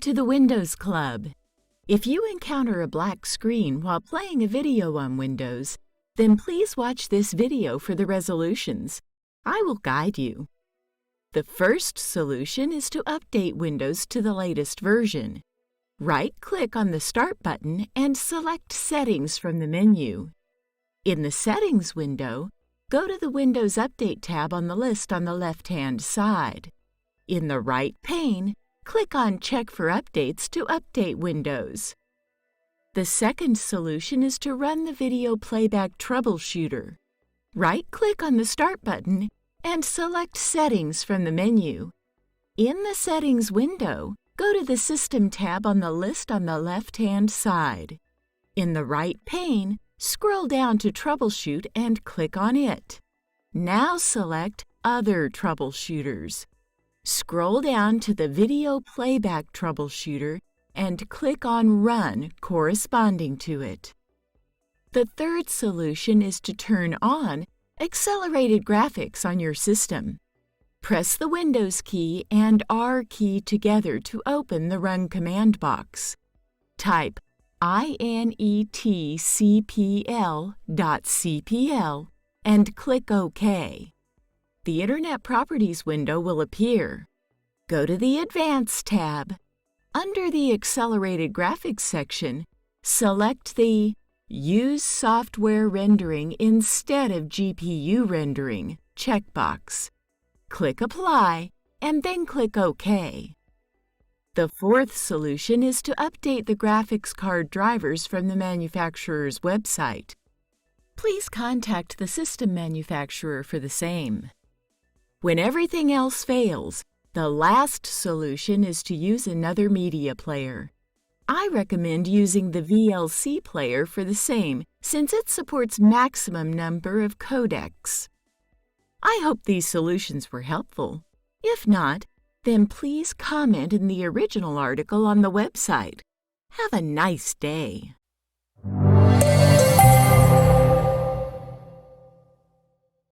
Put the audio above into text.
to the Windows Club. If you encounter a black screen while playing a video on Windows, then please watch this video for the resolutions. I will guide you. The first solution is to update Windows to the latest version. Right-click on the Start button and select Settings from the menu. In the Settings window, go to the Windows Update tab on the list on the left-hand side. In the right pane, click on Check for Updates to update Windows. The second solution is to run the Video Playback Troubleshooter. Right-click on the Start button and select Settings from the menu. In the Settings window, go to the System tab on the list on the left-hand side. In the right pane, scroll down to Troubleshoot and click on it. Now select Other Troubleshooters. Scroll down to the Video Playback Troubleshooter and click on Run corresponding to it. The third solution is to turn on accelerated graphics on your system. Press the Windows key and R key together to open the Run command box. Type inetcpl.cpl and click OK. The Internet Properties window will appear. Go to the Advanced tab. Under the Accelerated Graphics section, select the Use Software Rendering instead of GPU Rendering checkbox. Click Apply and then click OK. The fourth solution is to update the graphics card drivers from the manufacturer's website. Please contact the system manufacturer for the same. When everything else fails, the last solution is to use another media player. I recommend using the VLC player for the same, since it supports maximum number of codecs. I hope these solutions were helpful. If not, then please comment in the original article on the website. Have a nice day.